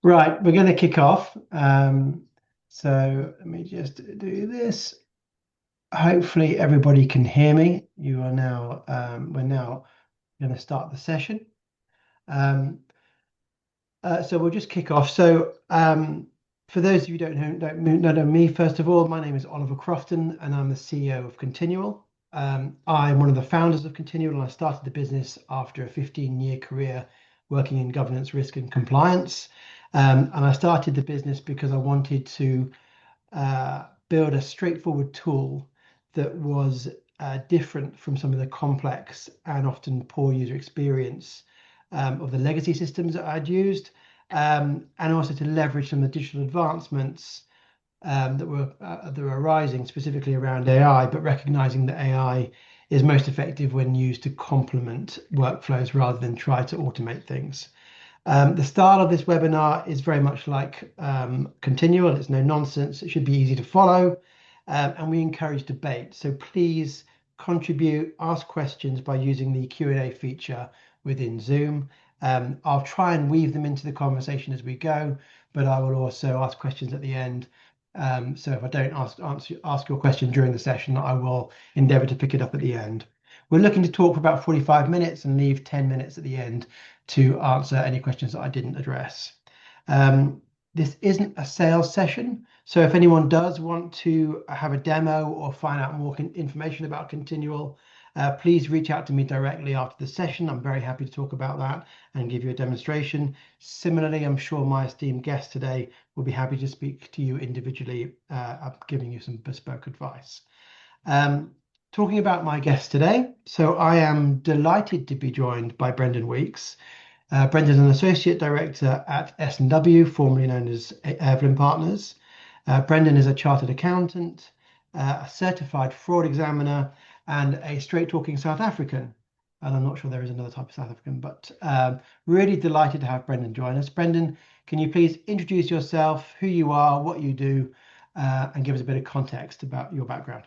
Right, we're going to kick off. So let me just do this. Hopefully everybody can hear me. We're now going to start the session. Um, so we'll just kick off. For those of you who don't know me, first of all, my name is Oliver Crofton, and I'm the CEO of Continual. I'm one of the founders of Continual, and I started the business after a 15-year career working in governance, risk, and compliance. And I started the business because I wanted to build a straightforward tool that was different from some of the complex and often poor user experience of the legacy systems that I'd used, and also to leverage some of the digital advancements that were arising specifically around AI, but recognizing that AI is most effective when used to complement workflows rather than try to automate things. The style of this webinar is very much like Continual. It's no nonsense. It should be easy to follow. And we encourage debate. So please contribute, ask questions by using the Q&A feature within Zoom. I'll try and weave them into the conversation as we go, but I will also ask questions at the end. So if I don't ask your question during the session, I will endeavour to pick it up at the end. We're looking to talk for about 45 minutes and leave 10 minutes at the end to answer any questions that I didn't address. This isn't a sales session, so if anyone does want to have a demo or find out more information about Continual, please reach out to me directly after the session. I'm very happy to talk about that and give you a demonstration. Similarly, I'm sure my esteemed guest today will be happy to speak to you individually, giving you some bespoke advice. Talking about my guest today, so I am delighted to be joined by Brendan Weeks. Brendan is an associate director at S&W, formerly known as Evelyn Partners. Brendan is a chartered accountant, a certified fraud examiner, and a straight-talking South African. And I'm not sure there is another type of South African, but really delighted to have Brendan join us. Brendan, can you please introduce yourself, who you are, what you do, and give us a bit of context about your background?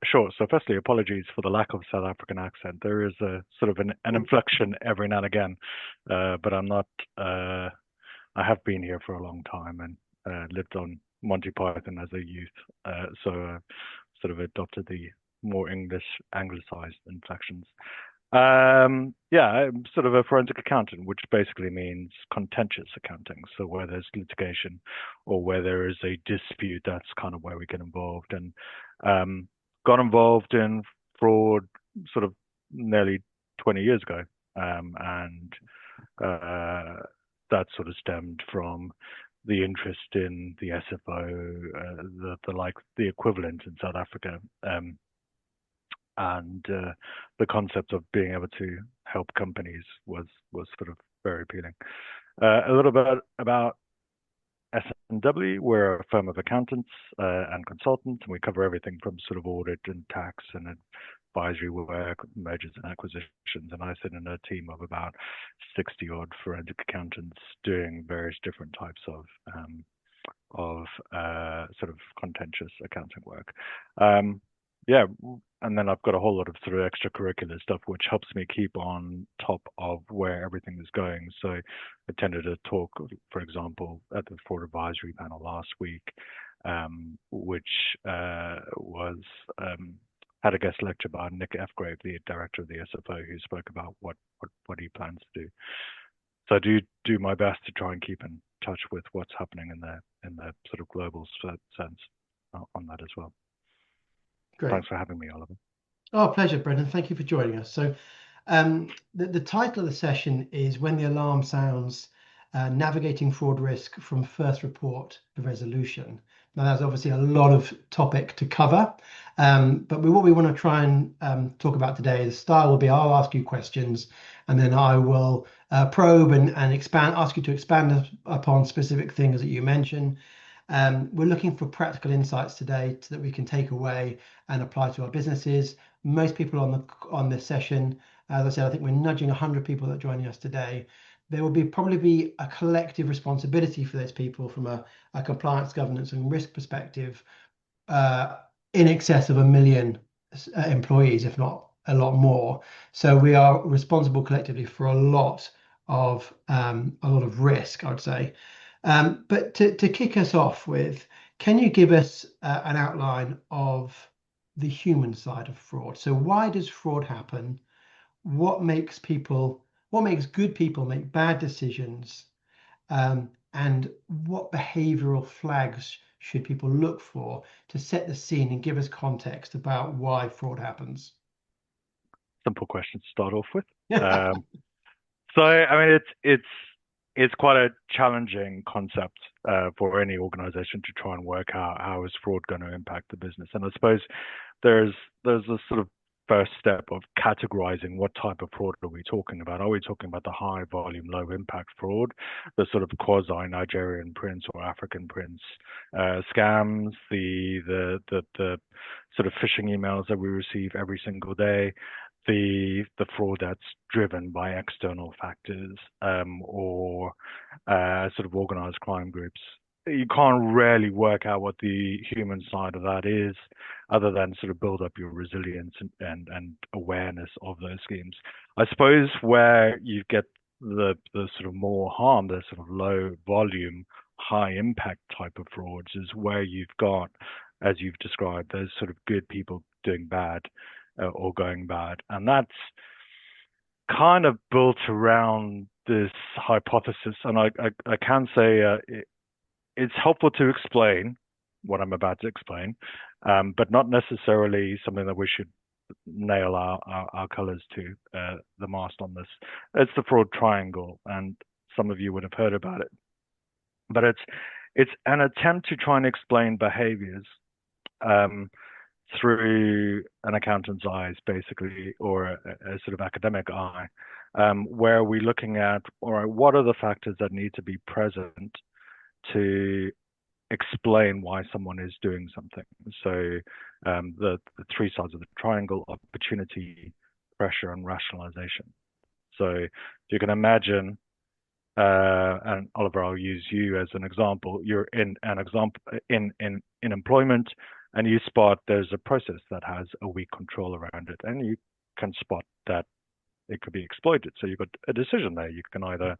Sure. So firstly, apologies for the lack of South African accent. There is a sort of an inflection every now and again, but I'm not. I have been here for a long time and lived on Monty Python as a youth, so sort of adopted the more English anglicized inflections. Yeah, I'm sort of a forensic accountant, which basically means contentious accounting. So where there's litigation or where there is a dispute, that's kind of where we get involved. And got involved in fraud sort of nearly 20 years ago. And that sort of stemmed from the interest in the SFO, the equivalent in South Africa. And the concept of being able to help companies was sort of very appealing. A little bit about S&W. We're a firm of accountants and consultants, and we cover everything from sort of audit and tax and advisory work, mergers and acquisitions. And I sit in a team of about 60 odd forensic accountants doing various different types of sort of contentious accounting work. Yeah, and then I've got a whole lot of sort of extracurricular stuff which helps me keep on top of where everything is going. So I attended a talk, for example, at the fraud advisory panel last week, which was had a guest lecture by Nick Fgrave, the director of the SFO, who spoke about what he plans to do. So I do my best to try and keep in touch with what's happening in the sort of global sense on that as well. Great. Thanks for having me, Oliver. Oh, pleasure, Brendan. Thank you for joining us. So the title of the session is When the Alarm Sounds, Navigating Fraud Risk from First Report to Resolution. Now, that's obviously a lot of topic to cover, but what we want to try and talk about today, the style will be I'll ask you questions, and then I will probe and ask you to expand upon specific things that you mention. We're looking for practical insights today that we can take away and apply to our businesses. Most people on this session, as I said, I think we're nudging 100 people that are joining us today. There will probably be a collective responsibility for those people from a compliance, governance, and risk perspective, in excess of 1 million employees, if not a lot more. So we are responsible collectively for a lot of a lot of risk, I would say. But to kick us off with, can you give us an outline of the human side of fraud? So why does fraud happen? What makes good people make bad decisions? And what behavioral flags should people look for to set the scene and give us context about why fraud happens? Simple question to start off with. Yeah. So, I mean, it's quite a challenging concept for any organization to try and work out how is fraud going to impact the business. And I suppose there's a sort of first step of categorizing what type of fraud are we talking about. Are we talking about the high volume, low impact fraud, the sort of quasi Nigerian prince or African prince scams, the sort of phishing emails that we receive every single day, the fraud that's driven by external factors or sort of organized crime groups. You can't really work out what the human side of that is, other than sort of build up your resilience and awareness of those schemes. I suppose where you get the sort of more harm, the sort of low volume, high impact type of frauds is where you've got, as you've described, those sort of good people doing bad or going bad. And that's kind of built around this hypothesis. And I can say it's helpful to explain what I'm about to explain, but not necessarily something that we should nail our colors to the mast on this. It's the fraud triangle, and some of you would have heard about it. But it's an attempt to try and explain behaviors through an accountant's eyes, basically, or a sort of academic eye, where we're looking at, all right, what are the factors that need to be present to explain why someone is doing something. So the three sides of the triangle: opportunity, pressure, and rationalization. So if you can imagine, and Oliver, I'll use you as an example. You're in an example in employment, and you spot there's a process that has a weak control around it, and you can spot that it could be exploited. So you've got a decision there. You can either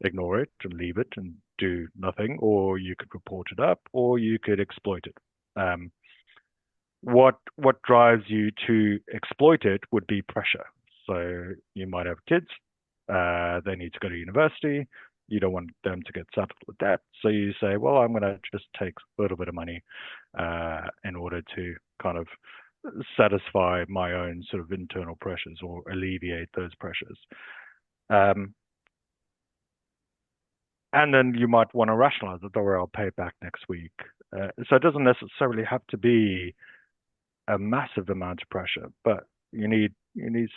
ignore it and leave it and do nothing, or you could report it up, or you could exploit it. What drives you to exploit it would be pressure. So you might have kids, they need to go to university. You don't want them to get saddled with debt, so you say, well, I'm going to just take a little bit of money in order to kind of satisfy my own sort of internal pressures or alleviate those pressures. And then you might want to rationalize it, or I'll pay it back next week. So it doesn't necessarily have to be a massive amount of pressure, but you need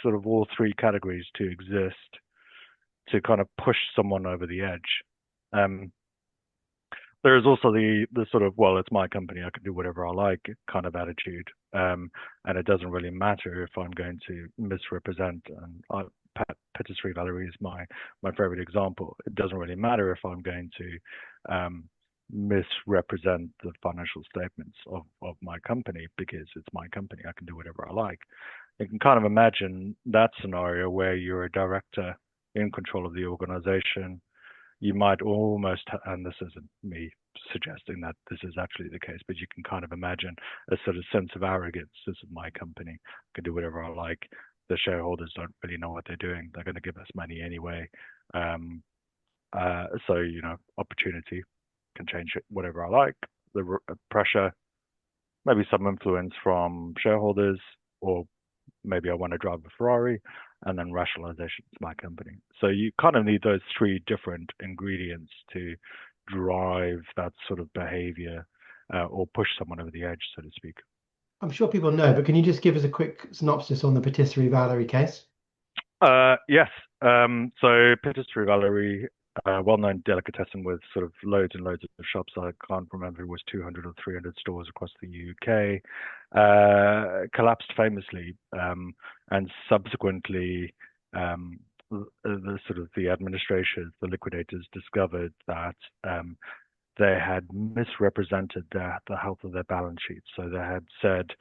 sort of all three categories to exist to kind of push someone over the edge. There is also the sort of, well, it's my company, I can do whatever I like kind of attitude, and it doesn't really matter if I'm going to misrepresent. And Patisserie Valerie is my favorite example. It doesn't really matter if I'm going to misrepresent the financial statements of my company, because it's my company. I can do whatever I like. You can kind of imagine that scenario where you're a director in control of the organization. You might almost, and this isn't me suggesting that this is actually the case, but you can kind of imagine a sort of sense of arrogance. This is my company. I can do whatever I like. The shareholders don't really know what they're doing. They're going to give us money anyway. So, opportunity, can change it whatever I like. The pressure, maybe some influence from shareholders, or maybe I want to drive a Ferrari, and then rationalization is my company. So you kind of need those three different ingredients to drive that sort of behavior or push someone over the edge, so to speak. I'm sure people know, but can you just give us a quick synopsis on the Patisserie Valerie case? Yes. So Patisserie Valerie, well-known delicatessen with sort of loads and loads of shops. I can't remember, it was 200 or 300 stores across the UK. Collapsed famously, and subsequently, the sort of the administrators, the liquidators, discovered that they had misrepresented the health of their balance sheet. So they had said,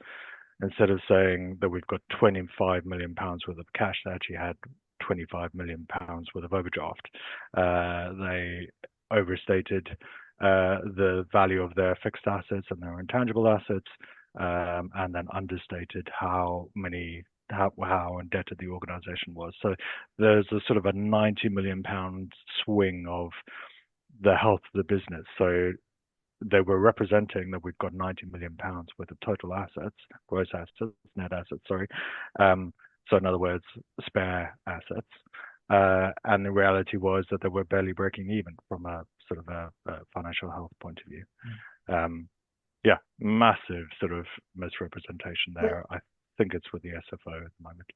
instead of saying that we've got £25 million worth of cash, they actually had £25 million worth of overdraft. They overstated the value of their fixed assets and their intangible assets, and then understated how indebted the organization was. So there's a sort of a £90 million swing of the health of the business. So they were representing that we've got £90 million worth of total assets, gross assets, net assets, sorry. So in other words, spare assets. And the reality was that they were barely breaking even from a sort of a financial health point of view. Yeah, massive sort of misrepresentation there. I think it's with the SFO at the moment.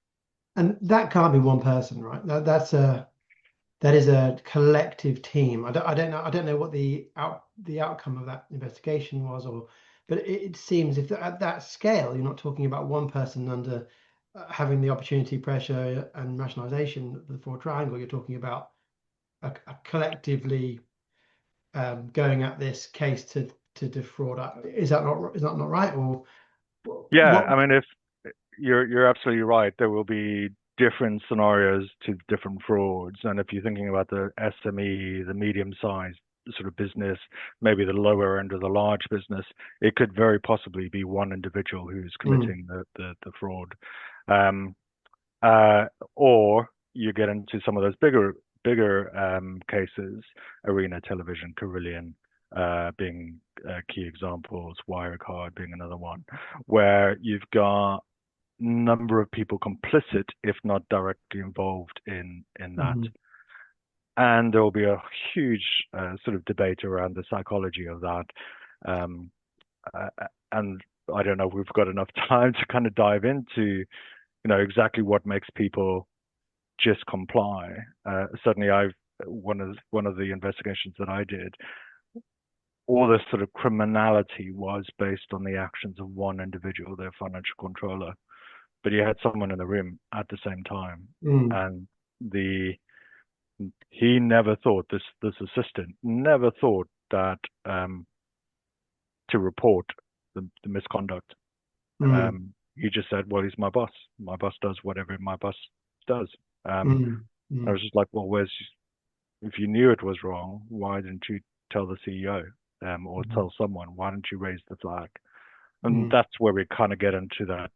And that can't be one person, right? That is a collective team. I don't know what the outcome of that investigation was, but it seems if at that scale you're not talking about one person under having the opportunity pressure and rationalization of the four triangle. You're talking about a collectively going at this case to defraud. Is that not right? Or yeah, what? I mean, if you're absolutely right, there will be different scenarios to different frauds. And if you're thinking about the SME, the medium-sized sort of business, maybe the lower end of the large business, it could very possibly be one individual who's committing the fraud. Or you get into some of those bigger cases, Arena Television, Carillion being key examples, Wirecard being another one, where you've got number of people complicit, if not directly involved in that. And there will be a huge sort of debate around the psychology of that. And I don't know if we've got enough time to kind of dive into, exactly what makes people just comply. Certainly, one of the investigations that I did, all this sort of criminality was based on the actions of one individual, their financial controller. But you had someone in the room at the same time, and he never thought, this assistant never thought that to report the misconduct. He just said, well, he's my boss. My boss does whatever my boss does. I was just like, well, if you knew it was wrong, why didn't you tell the CEO or tell someone? Why didn't you raise the flag? And that's where we kind of get into that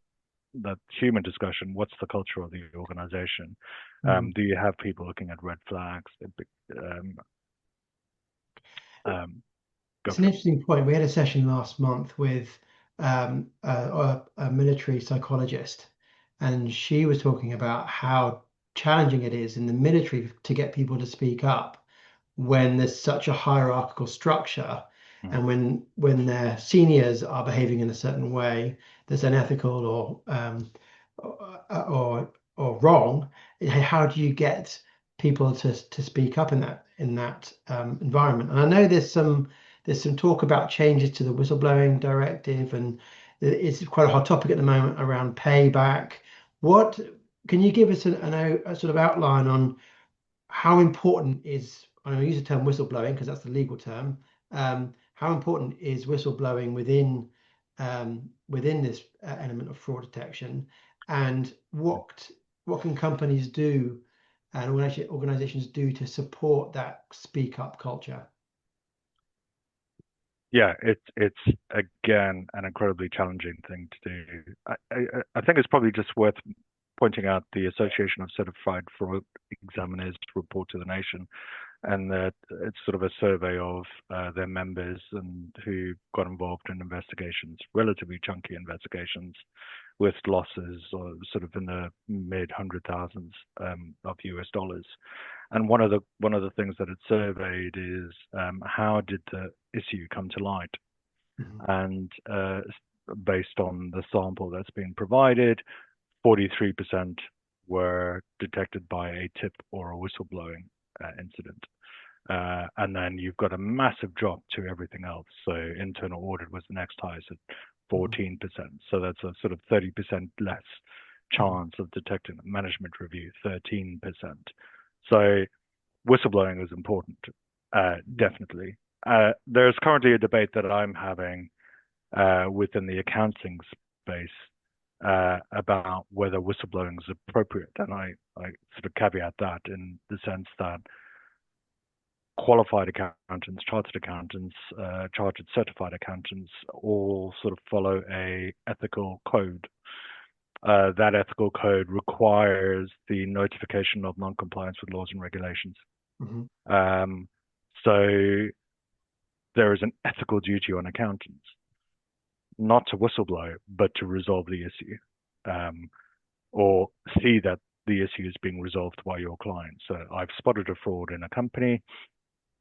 human discussion. What's the culture of the organization? Do you have people looking at red flags? It's an interesting point. We had a session last month with a military psychologist, and she was talking about how challenging it is in the military to get people to speak up when there's such a hierarchical structure, and when their seniors are behaving in a certain way that's unethical or wrong. How do you get people to speak up in that environment? And I know there's some talk about changes to the whistleblowing directive, and it's quite a hot topic at the moment around payback. What can you give us a sort of outline on how important is, I use the term whistleblowing because that's the legal term. How important is whistleblowing within this element of fraud detection, and what can companies do and organizations do to support that speak up culture? Yeah, it's again an incredibly challenging thing to do. I think it's probably just worth pointing out the Association of Certified Fraud Examiners report to the nation, and that it's sort of a survey of their members and who got involved in investigations, relatively chunky investigations, with losses or sort of in the mid hundred thousands of US dollars. And one of the things that it surveyed is how did the issue come to light? And based on the sample that's been provided, 43% were detected by a tip or a whistleblowing incident. And then you've got a massive drop to everything else. So internal audit was the next highest at 14%. So that's a sort of 30% less chance of detecting. Management review, 13%. So whistleblowing is important, definitely. There's currently a debate that I'm having within the accounting space about whether whistleblowing is appropriate. And I sort of caveat that in the sense that qualified accountants, chartered certified accountants all sort of follow a ethical code. That ethical code requires the notification of non-compliance with laws and regulations. Mm-hmm. Um, so there is an ethical duty on accountants not to whistleblow, but to resolve the issue, or see that the issue is being resolved by your client. So I've spotted a fraud in a company.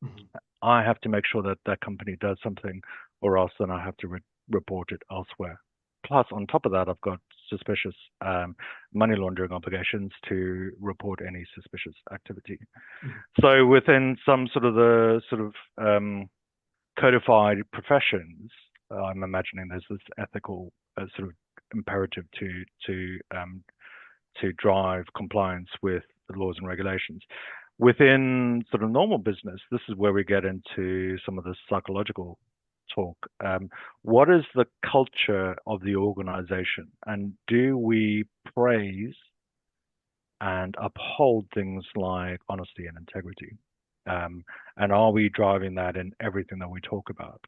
Mm-hmm. I have to make sure that that company does something, or else then I have to report it elsewhere. Plus, on top of that, I've got suspicious money laundering obligations to report any suspicious activity. Mm-hmm. So within some sort of the sort of codified professions, I'm imagining there's this ethical sort of imperative to drive compliance with the laws and regulations. Within sort of normal business, this is where we get into some of the psychological talk. What is the culture of the organization, and do we praise and uphold things like honesty and integrity? And are we driving that in everything that we talk about?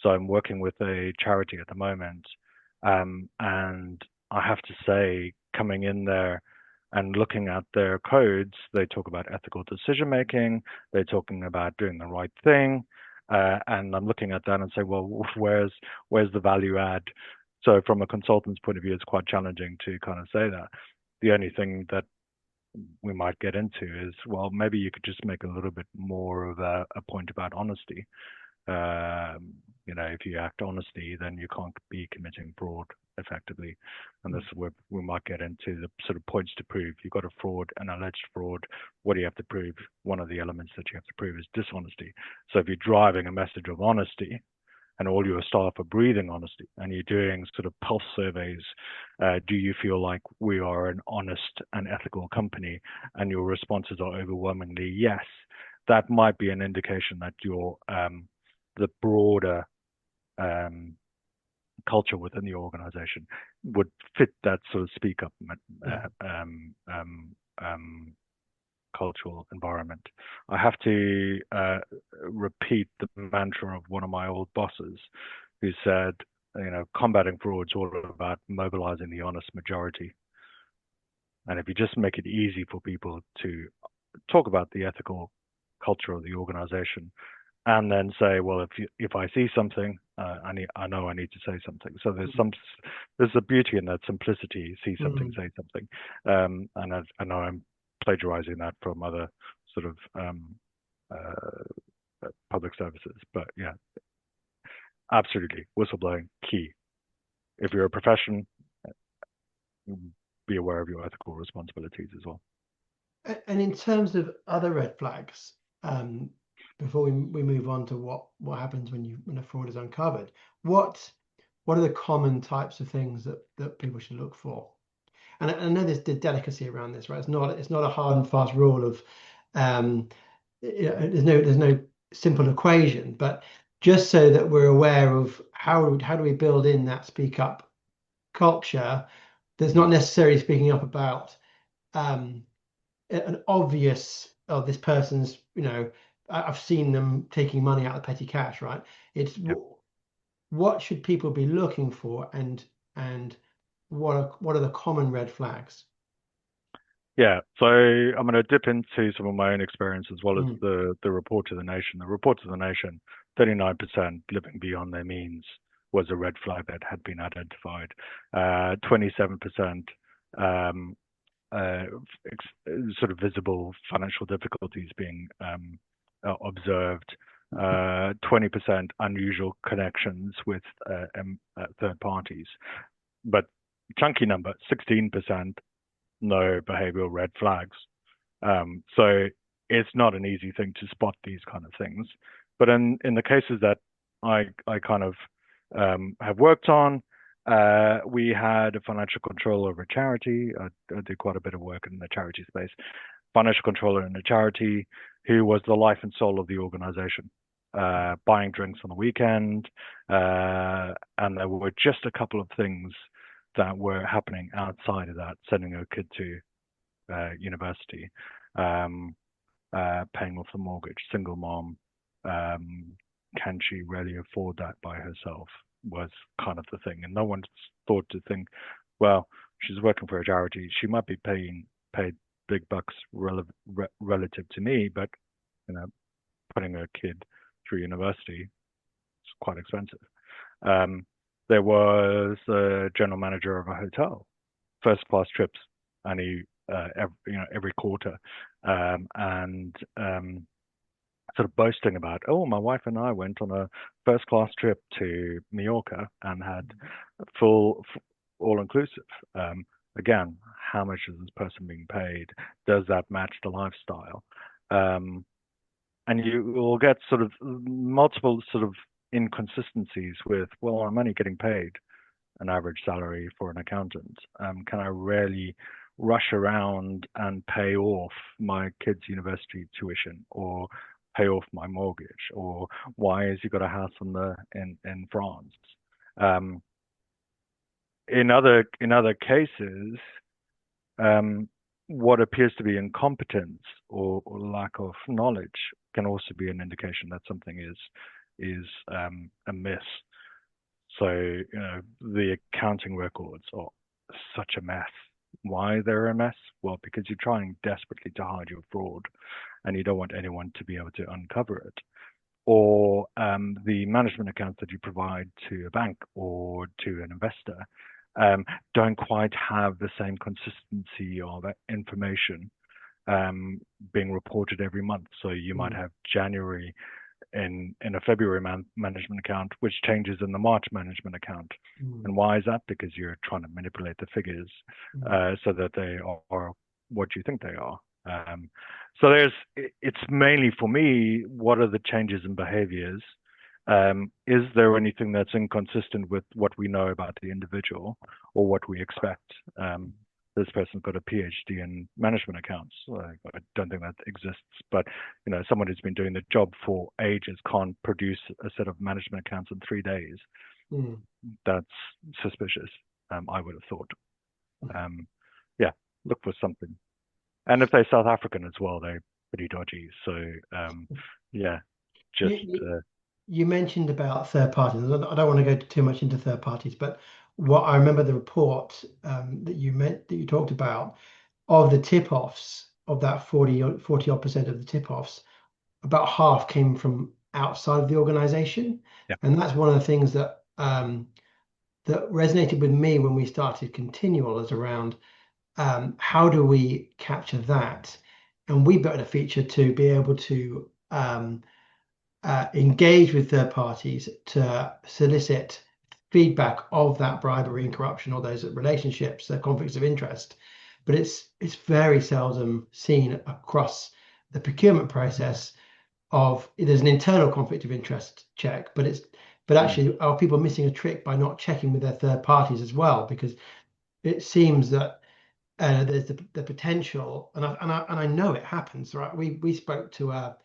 So I'm working with a charity at the moment, and I have to say, coming in there and looking at their codes, they talk about ethical decision making. They're talking about doing the right thing, and I'm looking at that and say, well, where's the value add? So from a consultant's point of view, it's quite challenging to kind of say that. The only thing that we might get into is, well, maybe you could just make a little bit more of a point about honesty. If you act honesty, then you can't be committing fraud effectively. And this is where we might get into the sort of points to prove. You've got a fraud, an alleged fraud. What do you have to prove? One of the elements that you have to prove is dishonesty. So if you're driving a message of honesty, and all your staff are breathing honesty, and you're doing sort of pulse surveys, do you feel like we are an honest and ethical company? And your responses are overwhelmingly yes. That might be an indication that your the broader culture within the organization would fit that sort of speak up cultural environment. I have to repeat the mantra of one of my old bosses who said, combating fraud is all about mobilizing the honest majority. And if you just make it easy for people to talk about the ethical culture of the organization, and then say, well, if I see something, I know I need to say something. So there's a beauty in that simplicity. See something, say something. And I know I'm plagiarizing that from other sort of public services, but yeah, absolutely, whistleblowing key. If you're a profession, be aware of your ethical responsibilities as well. And in terms of other red flags, before we move on to what happens when a fraud is uncovered, what are the common types of things that people should look for? And I know there's the delicacy around this, right? It's not a hard and fast rule of there's no simple equation, but just so that we're aware of how do we build in that speak up culture that's not necessarily speaking up about an obvious, oh, this person's, I've seen them taking money out of petty cash, right? It's Yep. What should people be looking for, and what are the common red flags? Yeah, so I'm going to dip into some of my own experience as well as Mm. the report to the nation. The report to the nation, 39% living beyond their means was a red flag that had been identified. 27% sort of visible financial difficulties being observed. 20% unusual connections with third parties. But chunky number, 16% no behavioral red flags. So it's not an easy thing to spot these kind of things. But in the cases that I kind of have worked on, we had a financial controller of a charity. I did quite a bit of work in the charity space. Financial controller in a charity who was the life and soul of the organization. Buying drinks on the weekend, and there were just a couple of things that were happening outside of that, sending her kid to university, paying off the mortgage, single mom, can she really afford that by herself, was kind of the thing. And no one thought to think, well, she's working for a charity, she might be paid big bucks relative to me, but you know, putting a kid through university is quite expensive. Um, there was a general manager of a hotel, first class trips, and he every quarter, and sort of boasting about, oh, my wife and I went on a first class trip to Mallorca and had full all inclusive. Again, how much is this person being paid? Does that match the lifestyle? And you will get sort of multiple sort of inconsistencies with, well, I'm only getting paid an average salary for an accountant. Can I really rush around and pay off my kid's university tuition or pay off my mortgage? Or why has he got a house in France? In other cases, what appears to be incompetence or lack of knowledge can also be an indication that something is amiss. So, the accounting records are such a mess. Why they're a mess? Well, because you're trying desperately to hide your fraud and you don't want anyone to be able to uncover it. Or the management accounts that you provide to a bank or to an investor don't quite have the same consistency of information being reported every month. So you might have January in a February management account, which changes in the March management account. And why is that? Because you're trying to manipulate the figures so that they are what you think they are. So it's mainly for me, what are the changes in behaviors? Is there anything that's inconsistent with what we know about the individual or what we expect? This person's got a PhD in management accounts. I don't think that exists, but someone who's been doing the job for ages can't produce a set of management accounts in 3 days. That's suspicious. I would have thought. Yeah, look for something. And if they're South African as well, they're pretty dodgy. So yeah, just. You mentioned about third parties. I don't want to go too much into third parties, but what I remember the report that you talked about of the tip-offs, of that 40 odd percent of the tip-offs, about half came from outside of the organization. Yeah. And that's one of the things that that resonated with me when we started Continual, is around how do we capture that? And we built a feature to be able to engage with third parties to solicit feedback of that bribery and corruption or those relationships, the conflicts of interest. But it's very seldom seen across the procurement process. There's an internal conflict of interest check, but actually are people missing a trick by not checking with their third parties as well? Because it seems that there's the potential, and I know it happens, right? We spoke to a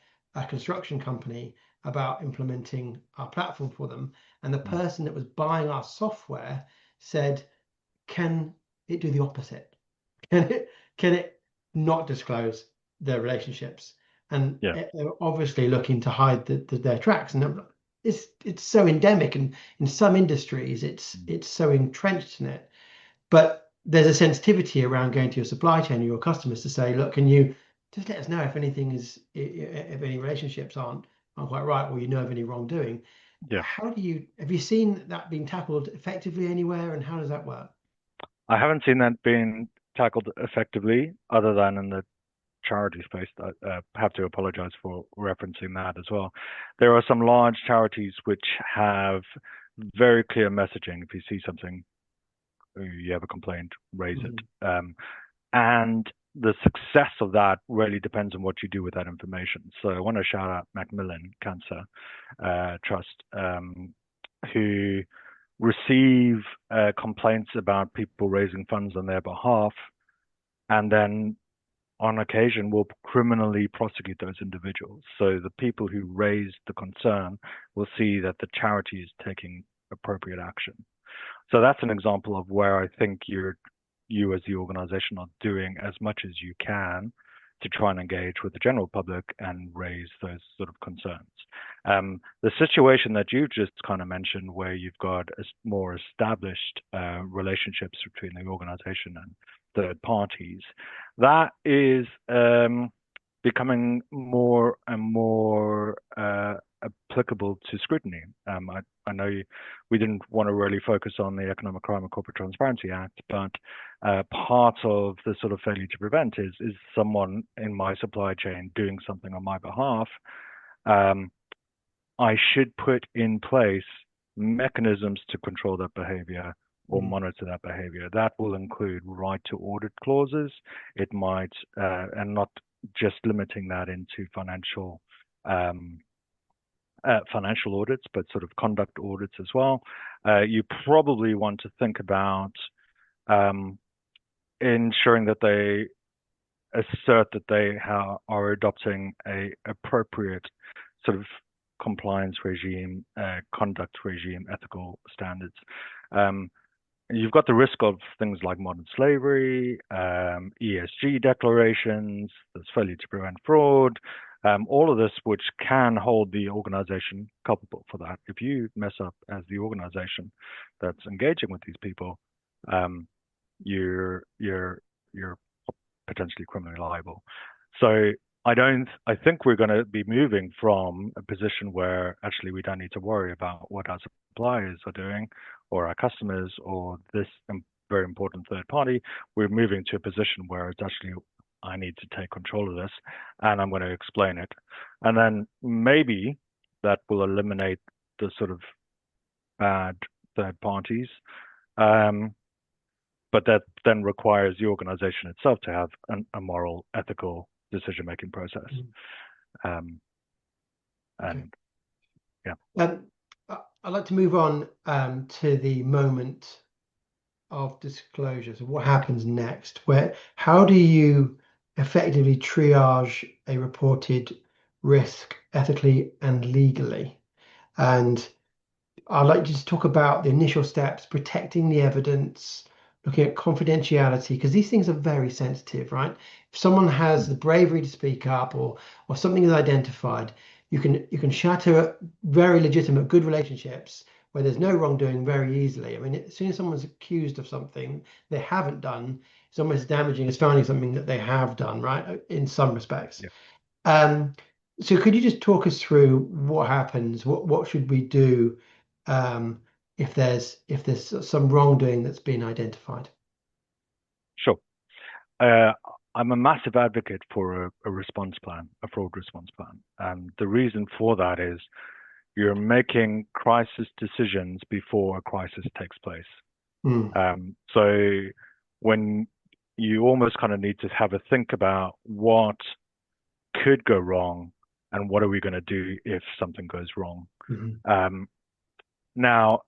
construction company about implementing our platform for them, and the person that was buying our software said, "Can it do the opposite? Can it not disclose their relationships?" And they're obviously looking to hide their tracks, and it's so endemic, and in some industries it's so entrenched in it. But there's a sensitivity around going to your supply chain or your customers to say, look, can you just let us know if if any relationships aren't quite right, or of any wrongdoing? Yeah. Have you seen that being tackled effectively anywhere, and how does that work? I haven't seen that being tackled effectively, other than in the charity space. I have to apologize for referencing that as well. There are some large charities which have very clear messaging. If you see something, you have a complaint, raise it. And the success of that really depends on what you do with that information. So I want to shout out Macmillan Cancer Trust, who receive complaints about people raising funds on their behalf, and then on occasion will criminally prosecute those individuals. So the people who raised the concern will see that the charity is taking appropriate action. So that's an example of where I think you as the organization are doing as much as you can to try and engage with the general public and raise those sort of concerns. The situation that you just kind of mentioned, where you've got more established relationships between the organization and third parties, that is becoming more and more applicable to scrutiny. I know we didn't want to really focus on the Economic Crime and Corporate Transparency Act, but part of the sort of failure to prevent is someone in my supply chain doing something on my behalf. I should put in place mechanisms to control that behavior or monitor that behavior. That will include right to audit clauses. It might, and not just limiting that into financial audits, but sort of conduct audits as well. You probably want to think about ensuring that they assert that they are adopting a appropriate sort of compliance regime, conduct regime, ethical standards. You've got the risk of things like modern slavery, ESG declarations, there's failure to prevent fraud, all of this which can hold the organization culpable for that. If you mess up as the organization that's engaging with these people, you're potentially criminally liable. So I think we're going to be moving from a position where actually we don't need to worry about what our suppliers are doing or our customers or this very important third party. We're moving to a position where it's actually, I need to take control of this and I'm going to explain it. And then maybe that will eliminate the sort of bad third parties. But that then requires the organization itself to have a moral, ethical decision-making process. And yeah. I'd like to move on to the moment of disclosure. So what happens next? How do you effectively triage a reported risk ethically and legally? And I'd like you to talk about the initial steps, protecting the evidence, looking at confidentiality, because these things are very sensitive, right? If someone has the bravery to speak up or something is identified, you can shatter very legitimate, good relationships where there's no wrongdoing very easily. I mean, as soon as someone's accused of something they haven't done, it's almost as damaging as finding something that they have done, right? In some respects. Yeah. So could you just talk us through what happens? What should we do if there's some wrongdoing that's been identified? Sure. I'm a massive advocate for a response plan, a fraud response plan. The reason for that is you're making crisis decisions before a crisis takes place. So when you almost kind of need to have a think about what could go wrong and what are we going to do if something goes wrong. Now,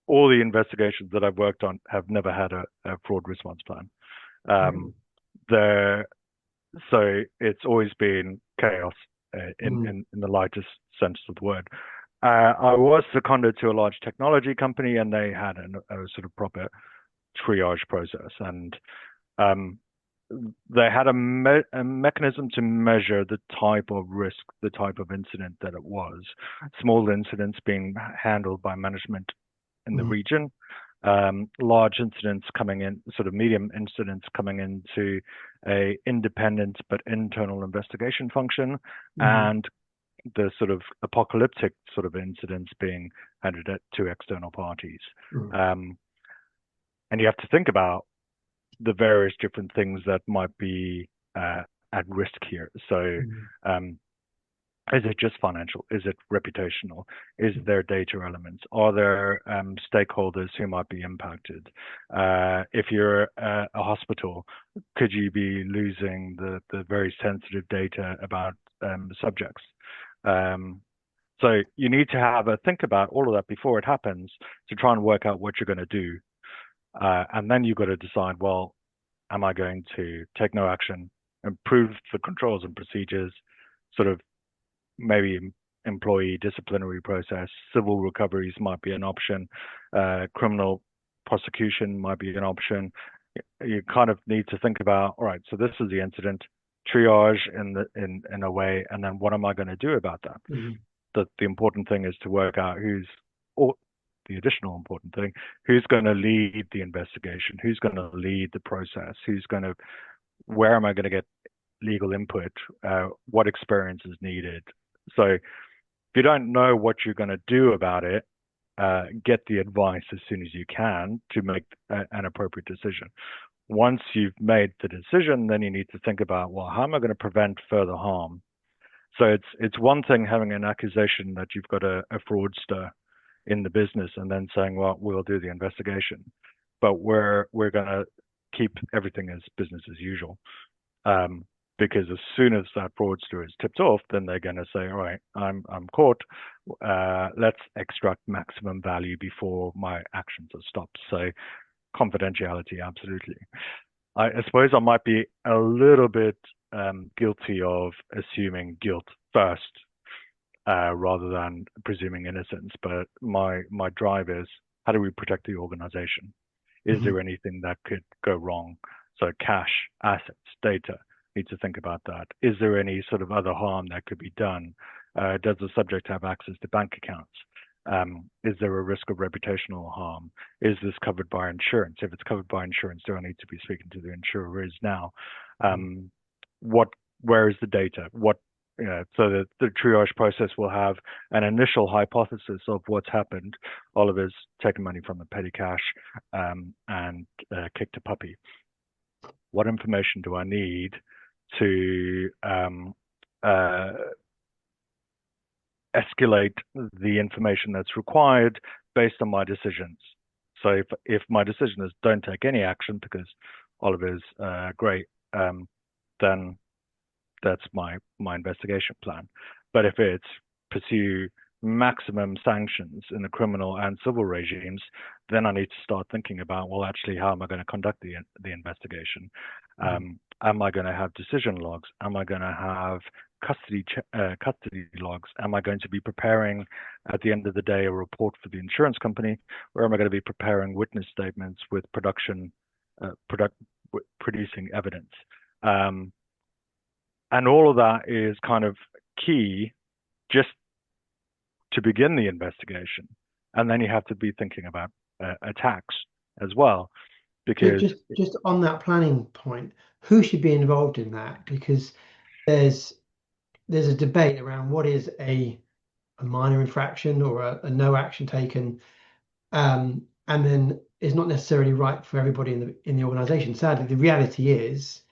all the investigations that I've worked on have never had a fraud response plan. So it's always been chaos in the lightest sense of the word. I was seconded to a large technology company, and they had a sort of proper triage process, and they had a mechanism to measure the type of risk, the type of incident that it was. Small incidents being handled by management in the region, large incidents coming in, sort of medium incidents coming into a independent but internal investigation function, and the sort of apocalyptic sort of incidents being handed to external parties. And you have to think about the various different things that might be at risk here. So is it just financial? Is it reputational? Is there data elements? Are there stakeholders who might be impacted? If you're a hospital, could you be losing the very sensitive data about subjects? So you need to have a think about all of that before it happens to try and work out what you're going to do. And then you've got to decide, well, am I going to take no action, improve the controls and procedures, sort of maybe employee disciplinary process. Civil recoveries might be an option. Criminal prosecution might be an option. You kind of need to think about, all right, so this is the incident, triage in a way, and then what am I going to do about that? Mhm. The important thing is to work out or the additional important thing, who's going to lead the investigation, who's going to lead the process, where am I going to get legal input, what experience is needed. So if you don't know what you're going to do about it, get the advice as soon as you can to make an appropriate decision. Once you've made the decision, then you need to think about, well, how am I going to prevent further harm? So it's one thing having an accusation that you've got a fraudster in the business and then saying, well, we'll do the investigation, but we're going to keep everything as business as usual. Because as soon as that fraudster is tipped off, then they're going to say, all right, I'm caught. Let's extract maximum value before my actions are stopped. So confidentiality, absolutely. I suppose I might be a little bit guilty of assuming guilt first, rather than presuming innocence. But my drive is, how do we protect the organization? Is Mhm. there anything that could go wrong? So cash, assets, data, need to think about that. Is there any sort of other harm that could be done? Does the subject have access to bank accounts? Is there a risk of reputational harm? Is this covered by insurance? If it's covered by insurance, do I need to be speaking to the insurers now? Um, where is the data? So the triage process will have an initial hypothesis of what's happened. Oliver's taken money from the petty cash and kicked a puppy. What information do I need to uh, escalate the information that's required based on my decisions? So if my decision is don't take any action because Oliver's great, then that's my investigation plan. But if it's pursue maximum sanctions in the criminal and civil regimes, then I need to start thinking about, well, actually, how am I going to conduct the investigation? Mhm. Am I going to have decision logs? Am I going to have custody logs? Am I going to be preparing at the end of the day a report for the insurance company, or am I going to be preparing witness statements with producing evidence? Um, and all of that is kind of key just to begin the investigation. And then you have to be thinking about attacks as well, because Just on that planning point, who should be involved in that? Because there's there's a debate around what is a minor infraction or a no action taken, and then is not necessarily right for everybody in the organization. Sadly, the reality is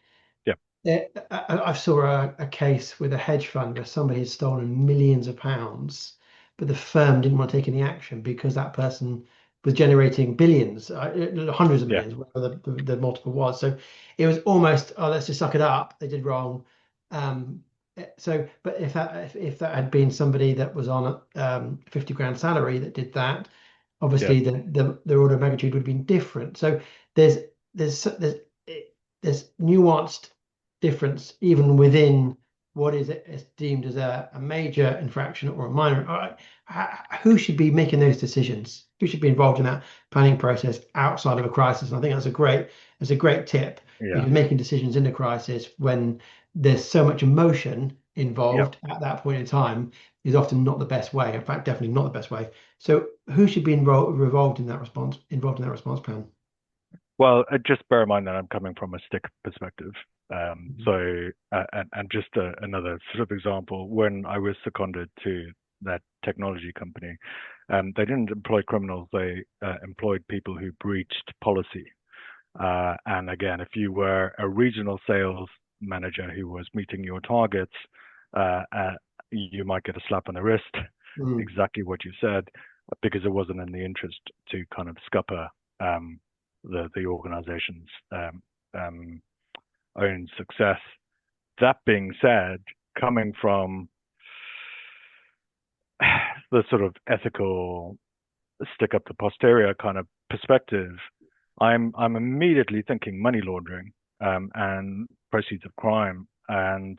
yeah, I saw a case with a hedge fund where somebody had stolen millions of pounds, but the firm didn't want to take any action because that person was generating billions, hundreds of yeah, millions, whatever the multiple was. So it was almost, oh, let's just suck it up. They did wrong. But if that had been somebody that was on a 50 grand salary that did that, yeah, obviously the order of magnitude would have been different. So there's there's there's nuanced difference even within what is deemed as a major infraction or a minor. Who should be making those decisions? Who should be involved in that planning process outside of a crisis? And I think that's a great tip, yeah, because making decisions in a crisis when there's so much emotion yeah. involved at that point in time is often not the best way. In fact, definitely not the best way. So who should be involved in that response plan? Well, just bear in mind that I'm coming from a stick perspective. Mhm. And just another sort of example, when I was seconded to that technology company, they didn't employ criminals, they employed people who breached policy. And again, if you were a regional sales manager who was meeting your targets, you might get a slap on the wrist, Mm. exactly what you said, because it wasn't in the interest to kind of scupper the organization's um, own success. That being said, coming from the sort of ethical stick up the posterior kind of perspective, I'm immediately thinking money laundering and proceeds of crime. And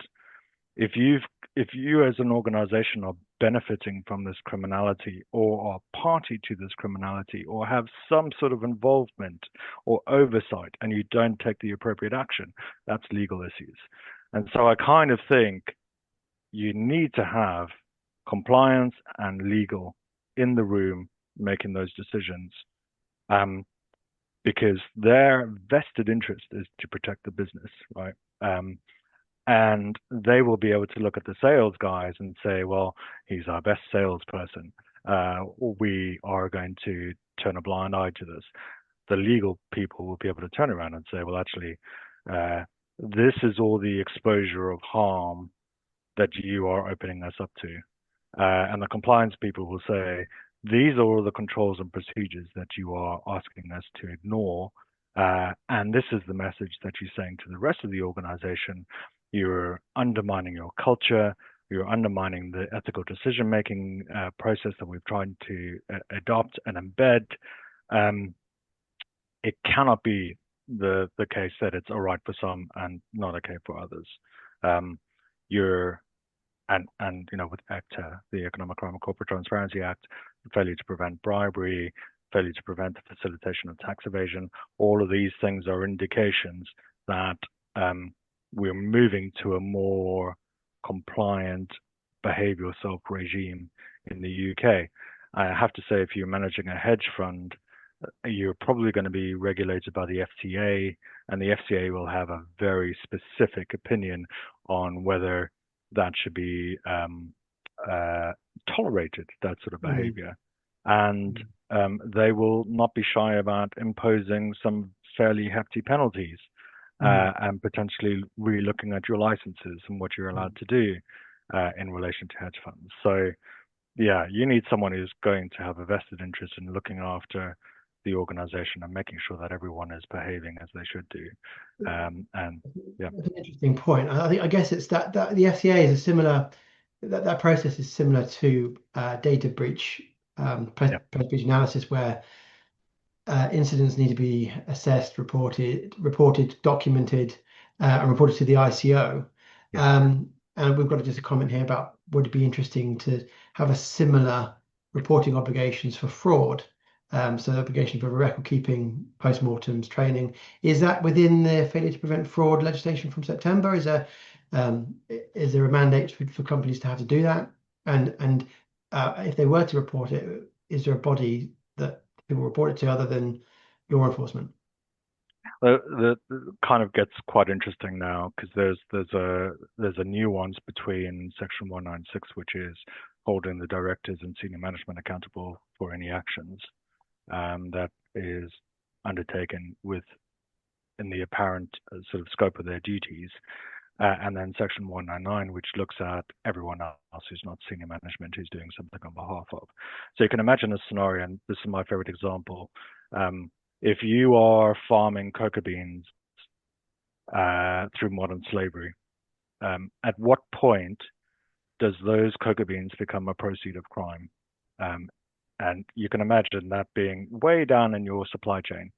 if you've if you as an organization are benefiting from this criminality or are party to this criminality or have some sort of involvement or oversight and you don't take the appropriate action, that's legal issues. And so I kind of think you need to have compliance and legal in the room making those decisions, because their vested interest is to protect the business, right? And they will be able to look at the sales guys and say, well, he's our best salesperson. We are going to turn a blind eye to this. The legal people will be able to turn around and say, well, actually, this is all the exposure of harm that you are opening us up to. And the compliance people will say, these are all the controls and procedures that you are asking us to ignore. And this is the message that you're saying to the rest of the organization. You're undermining your culture. You're undermining the ethical decision-making process that we've tried to adopt and embed. It cannot be the case that it's all right for some and not okay for others. And with ACTA, the Economic Crime and Corporate Transparency Act, failure to prevent bribery, failure to prevent the facilitation of tax evasion, all of these things are indications that we're moving to a more compliant behavioral self-regime in the UK. I have to say, if you're managing a hedge fund, you're probably going to be regulated by the FCA, and the FCA will have a very specific opinion on whether that should be tolerated, that sort of behavior. And they will not be shy about imposing some fairly hefty penalties and potentially re-looking at your licenses and what you're allowed to do in relation to hedge funds. So, yeah, you need someone who's going to have a vested interest in looking after the organization and making sure that everyone is behaving as they should do. And yeah, that's an interesting point. I guess it's that the FCA is a similar, that process is similar to data breach, post breach analysis, where incidents need to be assessed, reported, documented, and reported to the ICO. And we've got just a comment here about, would it be interesting to have a similar reporting obligations for fraud? So the obligation for record keeping, post-mortems, training. Is that within the failure to prevent fraud legislation from September? Is there a mandate for companies to have to do that? And if they were to report it, is there a body that people report it to other than law enforcement? The kind of gets quite interesting now, because there's a nuance between Section 196, which is holding the directors and senior management accountable for any actions that is undertaken in the apparent sort of scope of their duties, and then Section 199, which looks at everyone else who's not senior management, who's doing something on behalf of. So you can imagine a scenario, and this is my favorite example. If you are farming cocoa beans through modern slavery, at what point does those cocoa beans become a proceed of crime? And you can imagine that being way down in your supply chain.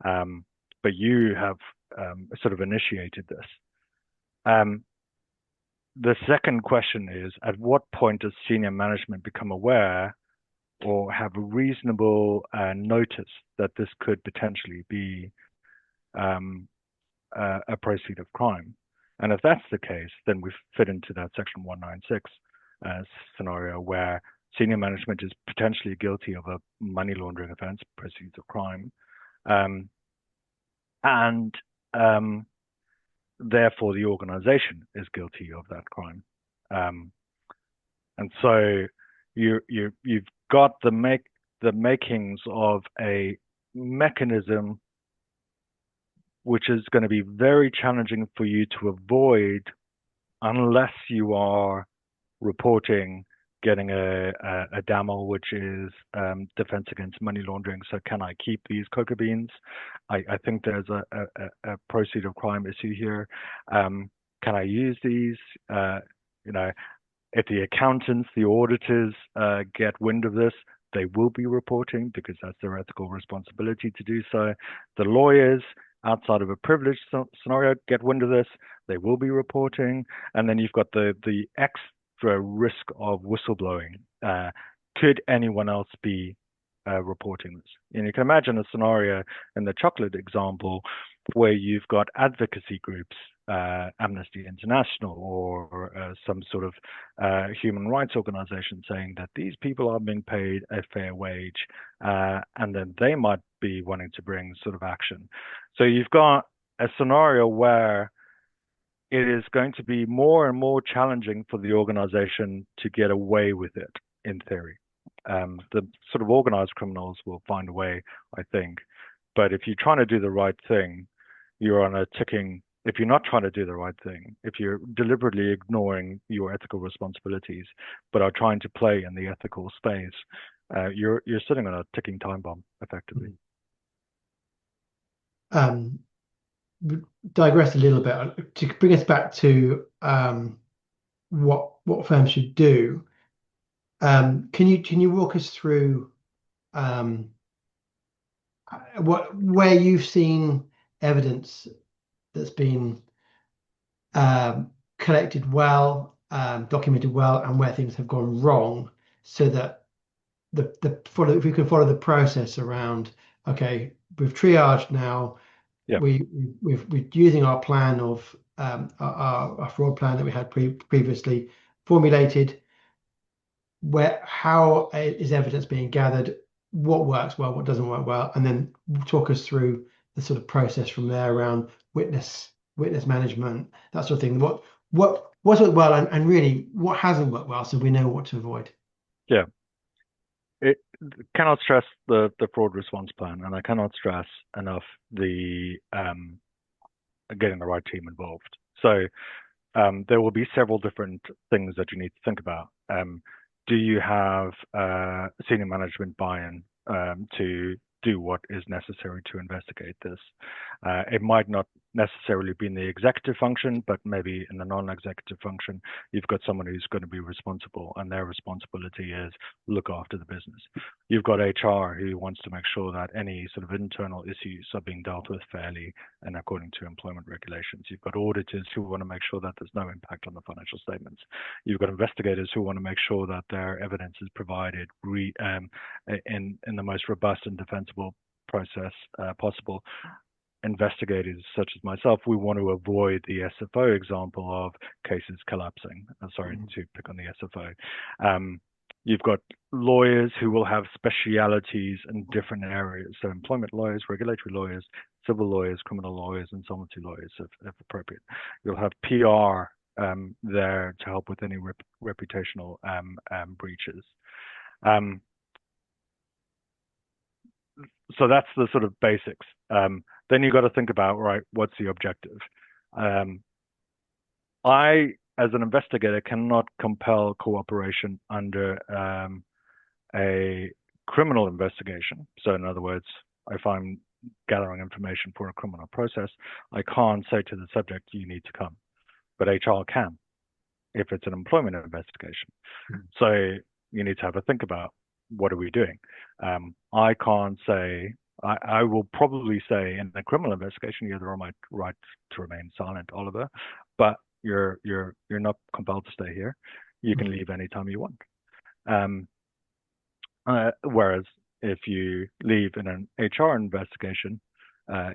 But you have sort of initiated this. The second question is, at what point does senior management become aware or have a reasonable notice that this could potentially be a proceed of crime? And if that's the case, then we fit into that Section 196 scenario where senior management is potentially guilty of a money laundering offense, proceeds of crime, and therefore the organization is guilty of that crime. And so you've got the makings of a mechanism which is going to be very challenging for you to avoid unless you are reporting getting a DAML, which is Defense Against Money Laundering. So can I keep these cocoa beans? I think there's a proceed of crime issue here. Can I use these? If the accountants, the auditors get wind of this, they will be reporting because that's their ethical responsibility to do so. The lawyers, outside of a privileged scenario get wind of this, they will be reporting. And then you've got the extra risk of whistleblowing. Could anyone else be reporting this? And you can imagine a scenario in the chocolate example where you've got advocacy groups, Amnesty International or some sort of human rights organization saying that these people are being paid a fair wage, and then they might be wanting to bring sort of action. So you've got a scenario where it is going to be more and more challenging for the organization to get away with it, in theory. The sort of organized criminals will find a way, I think. But if you're trying to do the right thing, you're on a ticking. If you're not trying to do the right thing, if you're deliberately ignoring your ethical responsibilities, but are trying to play in the ethical space, you're sitting on a ticking time bomb, effectively. Digress a little bit to bring us back to what firms should do. Can you walk us through where you've seen evidence that's been collected well, documented well, and where things have gone wrong, so that if we can follow the process around, okay, we've triaged now. Yeah. We're using our plan of our fraud plan that we had previously formulated. How is evidence being gathered? What works well? What doesn't work well? And then talk us through the sort of process from there around witness management, that sort of thing. What's worked well, and really what hasn't worked well, so we know what to avoid. Yeah. It cannot stress the fraud response plan, and I cannot stress enough the getting the right team involved. So there will be several different things that you need to think about. Do you have senior management buy-in to do what is necessary to investigate this? It might not necessarily be in the executive function, but maybe in the non-executive function, you've got someone who's going to be responsible, and their responsibility is look after the business. You've got HR who wants to make sure that any sort of internal issues are being dealt with fairly and according to employment regulations. You've got auditors who want to make sure that there's no impact on the financial statements. You've got investigators who want to make sure that their evidence is provided in the most robust and defensible process possible. Investigators such as myself, we want to avoid the SFO example of cases collapsing. Sorry to pick on the SFO. You've got lawyers who will have specialities in different areas. So employment lawyers, regulatory lawyers, civil lawyers, criminal lawyers, insolvency lawyers, if appropriate. You'll have PR there to help with any reputational breaches. So that's the sort of basics. Then you've got to think about, right, what's the objective? I, as an investigator, cannot compel cooperation under a criminal investigation. So in other words, if I'm gathering information for a criminal process, I can't say to the subject, you need to come. But HR can, if it's an employment investigation. So you need to have a think about, what are we doing? I can't say, I will probably say in the criminal investigation, you're on my right to remain silent, Oliver, but you're not compelled to stay here. You can leave anytime you want. Whereas if you leave in an HR investigation,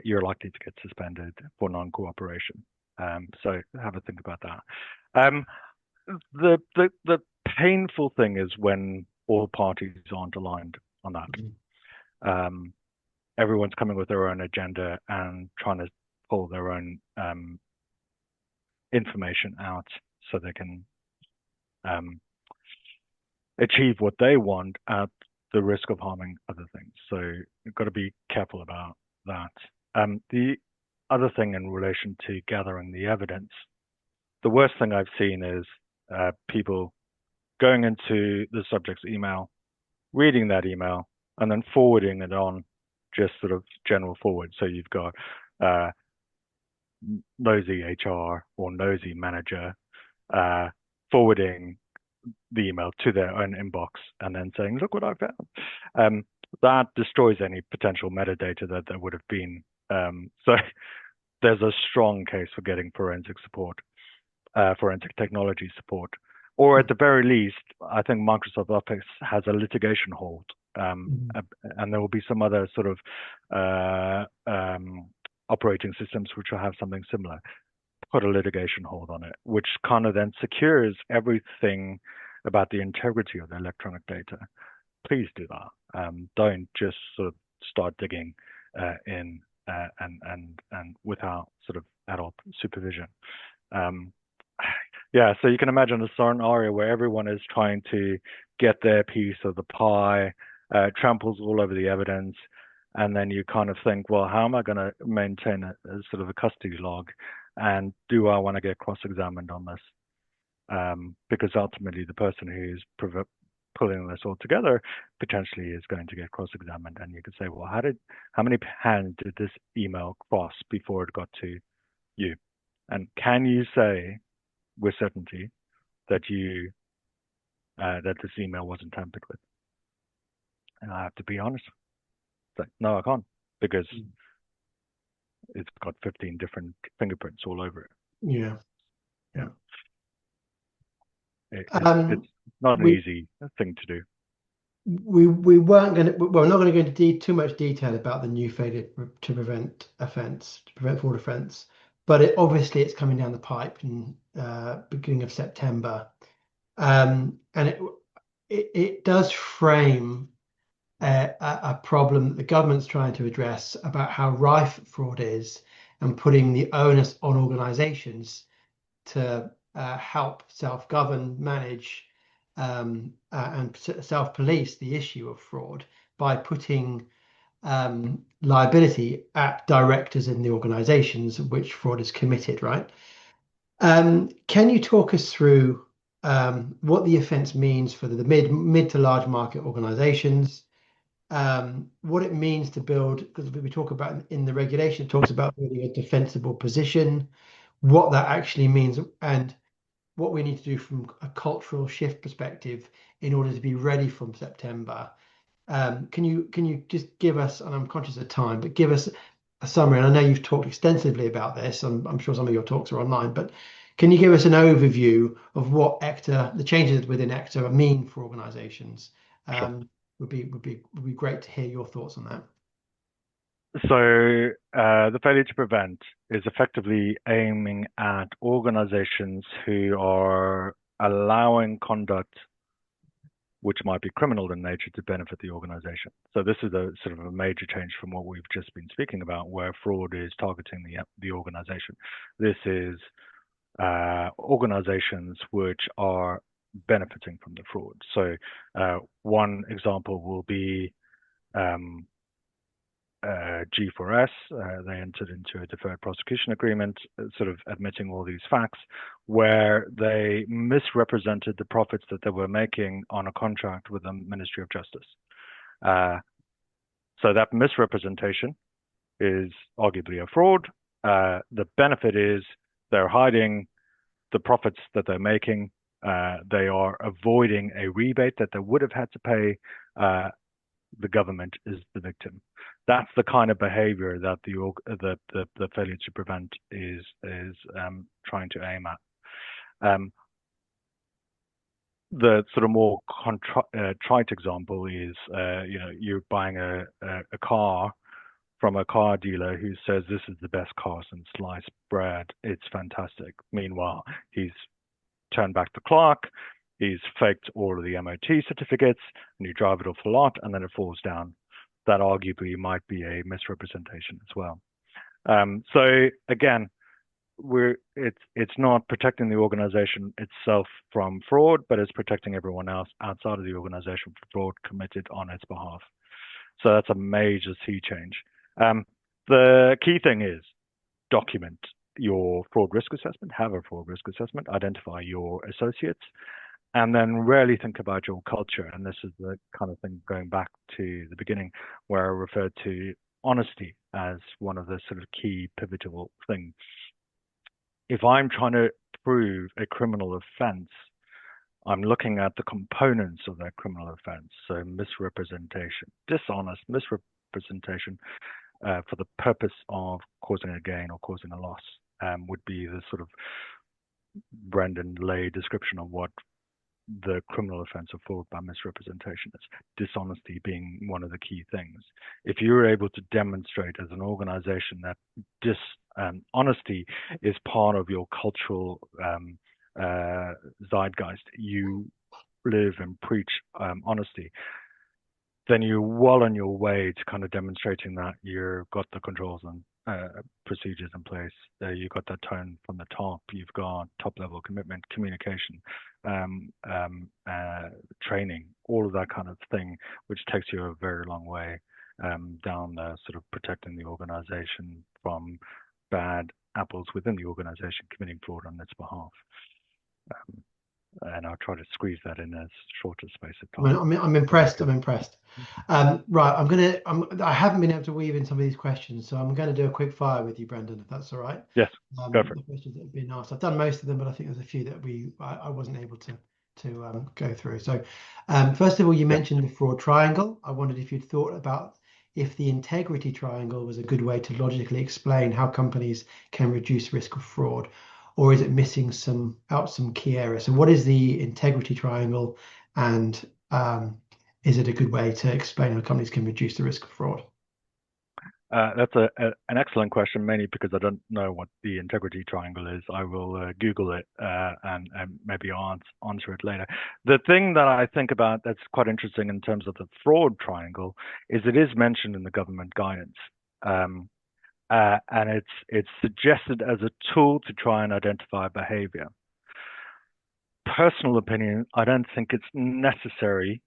you're likely to get suspended for non-cooperation. So have a think about that. The painful thing is when all parties aren't aligned on that. Everyone's coming with their own agenda and trying to pull their own information out so they can achieve what they want at the risk of harming other things. So you've got to be careful about that. The other thing in relation to gathering the evidence, the worst thing I've seen is people going into the subject's email, reading that email, and then forwarding it on, just sort of general forward. So you've got nosy HR or nosy manager forwarding the email to their own inbox and then saying, look what I found. That destroys any potential metadata that would have been So there's a strong case for getting forensic support, forensic technology support, or at the very least, I think Microsoft Office has a litigation hold, Mhm. and there will be some other sort of operating systems which will have something similar. Put a litigation hold on it, which kind of then secures everything about the integrity of the electronic data. Please do that. Don't just sort of start digging in and without sort of adult supervision. Um, yeah, so you can imagine a scenario where everyone is trying to get their piece of the pie, tramples all over the evidence, and then you kind of think, well, how am I going to maintain a sort of a custody log, and do I want to get cross-examined on this? Because ultimately, the person who's pulling this all together potentially is going to get cross-examined, and you could say, well, how many hands did this email cross before it got to you? And can you say with certainty that that this email wasn't tampered with? And I have to be honest. Like, no, I can't, because it's got 15 different fingerprints all over it. Yeah, Yeah, yeah. it's not an We easy thing to do. we weren't going to. Well, we're not going to go into too much detail about the new failure to prevent offence, to prevent fraud offence, but obviously it's coming down the pipe in beginning of September, and it does frame a problem that the government's trying to address about how rife fraud is, and putting the onus on organisations to help self-govern, manage, and self-police the issue of fraud by putting liability at directors in the organisations which fraud is committed, right? Can you talk us through what the offence means for the mid to large market organisations? What it means to build, because we talk about in the regulation, it talks about building a defensible position, what that actually means, and what we need to do from a cultural shift perspective in order to be ready from September. Can you just give us, and I'm conscious of time, but give us a summary? And I know you've talked extensively about this. I'm sure some of your talks are online, but can you give us an overview of what ECTA, the changes within ECTA mean for organisations? Sure. Would be great to hear your thoughts on that. So the failure to prevent is effectively aiming at organizations who are allowing conduct which might be criminal in nature to benefit the organization. So this is a sort of a major change from what we've just been speaking about, where fraud is targeting the organization. This is organizations which are benefiting from the fraud. So one example will be um, G4S. They entered into a deferred prosecution agreement, sort of admitting all these facts, where they misrepresented the profits that they were making on a contract with the Ministry of Justice. So that misrepresentation is arguably a fraud. The benefit is they're hiding the profits that they're making. They are avoiding a rebate that they would have had to pay. The government is the victim. That's the kind of behavior that the failure to prevent is trying to aim at. The sort of more trite example is, you're buying a car from a car dealer who says this is the best car since sliced bread. It's fantastic. Meanwhile, he's turned back the clock. He's faked all of the MOT certificates, and you drive it off the lot, and then it falls down. That arguably might be a misrepresentation as well. So again, it's not protecting the organization itself from fraud, but it's protecting everyone else outside of the organization from fraud committed on its behalf. So that's a major sea change. The key thing is document your fraud risk assessment, have a fraud risk assessment, identify your associates, and then really think about your culture. And this is the kind of thing going back to the beginning where I referred to honesty as one of the sort of key pivotal things. If I'm trying to prove a criminal offense, I'm looking at the components of that criminal offense. So misrepresentation, dishonest misrepresentation, for the purpose of causing a gain or causing a loss, would be the sort of Brendan lay description of what the criminal offence of fraud by misrepresentation is, dishonesty being one of the key things. If you're able to demonstrate as an organization that honesty is part of your cultural zeitgeist, you live and preach honesty, then you're well on your way to kind of demonstrating that you've got the controls and procedures in place. You've got that tone from the top. You've got top-level commitment, communication, training, all of that kind of thing, which takes you a very long way down the sort of protecting the organization from bad apples within the organization committing fraud on its behalf. And I'll try to squeeze that in as short a space of time. I'm impressed. I'm impressed. Right, I haven't been able to weave in some of these questions, so I'm going to do a quick fire with you, Brendan, if that's all right. Yes, go for it. The questions that have been asked. I've done most of them, but I think there's a few that I wasn't able to go through. So, first of all, you mentioned the fraud triangle. I wondered if you'd thought about if the integrity triangle was a good way to logically explain how companies can reduce risk of fraud, or is it missing some key areas? So what is the integrity triangle, and is it a good way to explain how companies can reduce the risk of fraud? That's an excellent question, mainly because I don't know what the integrity triangle is. I will Google it and maybe answer it later. The thing that I think about that's quite interesting in terms of the fraud triangle is it is mentioned in the government guidance. And it's suggested as a tool to try and identify behavior. Personal opinion, I don't think it's necessary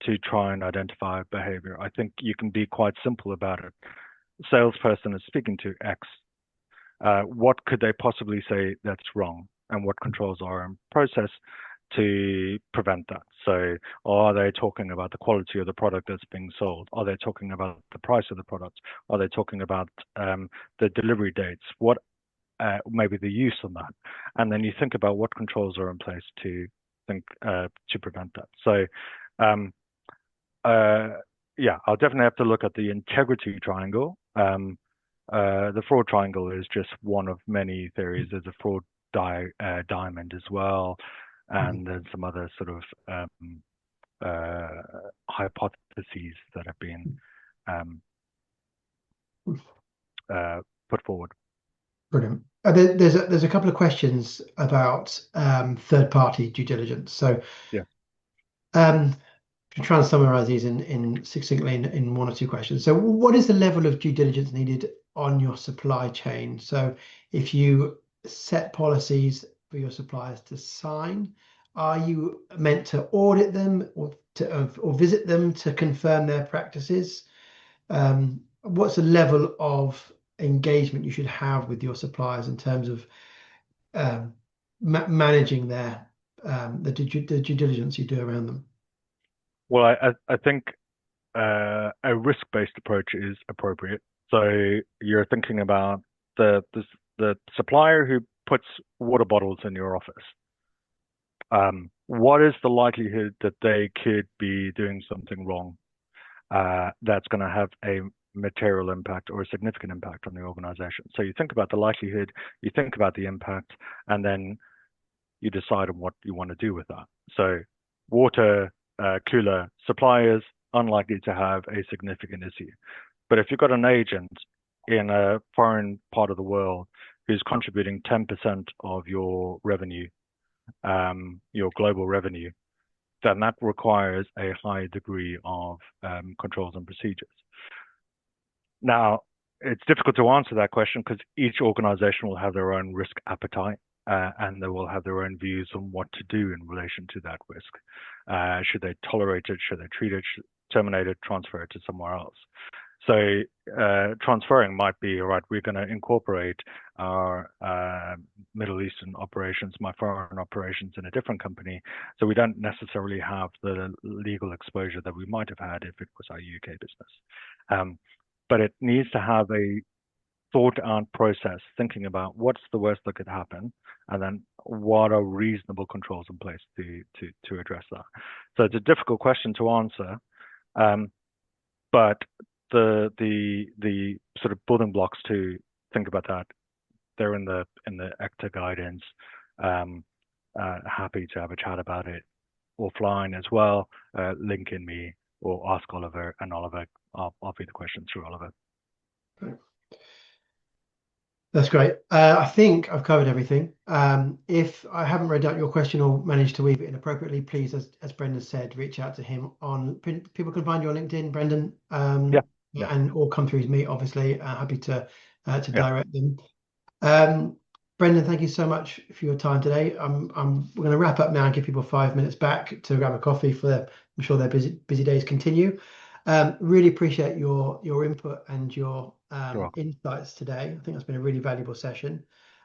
to try and identify behavior. I think you can be quite simple about it. Salesperson is speaking to X. What could they possibly say that's wrong, and what controls are in process to prevent that? So are they talking about the quality of the product that's being sold? Are they talking about the price of the product? Are they talking about the delivery dates? What maybe the use of that? And then you think about what controls are in place to prevent that. So yeah, I'll definitely have to look at the integrity triangle. The fraud triangle is just one of many theories. There's a fraud diamond as well. And there's some other sort of hypotheses that have been put forward. Brilliant. There's a couple of questions about third-party due diligence. So, yeah, to try and summarize these in succinctly in one or two questions. So, what is the level of due diligence needed on your supply chain? So, if you set policies for your suppliers to sign, are you meant to audit them or visit them to confirm their practices? What's the level of engagement you should have with your suppliers in terms of managing the due diligence you do around them? Well, I think a risk-based approach is appropriate. So you're thinking about the supplier who puts water bottles in your office. What is the likelihood that they could be doing something wrong that's going to have a material impact or a significant impact on the organization? So you think about the likelihood, you think about the impact, and then you decide on what you want to do with that. So water cooler suppliers, unlikely to have a significant issue. But if you've got an agent in a foreign part of the world who's contributing 10% of your revenue, your global revenue, then that requires a high degree of controls and procedures. Now, it's difficult to answer that question because each organization will have their own risk appetite and they will have their own views on what to do in relation to that risk. Should they tolerate it? Should they treat it? Should terminate it? Transfer it to somewhere else? So transferring might be, all right, we're going to incorporate our Middle Eastern operations, my foreign operations in a different company. So we don't necessarily have the legal exposure that we might have had if it was our UK business. But it needs to have a thought out process, thinking about what's the worst that could happen, and then what are reasonable controls in place to address that. So it's a difficult question to answer, but the sort of building blocks to think about that, they're in the ECTA guidance. Happy to have a chat about it offline as well. Link in me or ask Oliver, and Oliver, I'll feed the questions through Oliver. Great. That's great. I think I've covered everything. If I haven't read out your question or managed to weave it in appropriately, please, as Brendan said, reach out to him on. People can find you on LinkedIn, Brendan, Yeah, yeah, and or come through to me. Obviously, happy to yeah. direct them. Brendan, thank you so much for your time today. We're going to wrap up now and give people 5 minutes back to grab a coffee for their, I'm sure their busy days continue. Really appreciate your input and your You're welcome. insights today. I think that's been a really valuable session.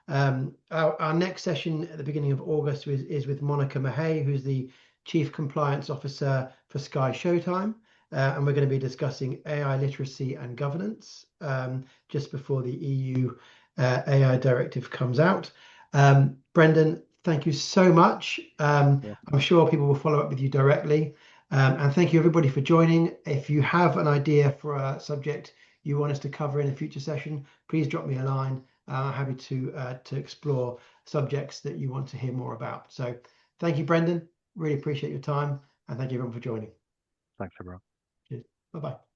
Our next session at the beginning of August is with Monica Mahay, who's the Chief Compliance Officer for Sky Showtime. And we're going to be discussing AI literacy and governance just before the EU AI directive comes out. Brendan, thank you so much. I'm sure people will follow up with you directly. And thank you everybody for joining. If you have an idea for a subject you want us to cover in a future session, please drop me a line. I'm happy to explore subjects that you want to hear more about. So thank you, Brendan. Really appreciate your time. And thank you everyone for joining. Thanks, everyone. Cheers. Bye-bye.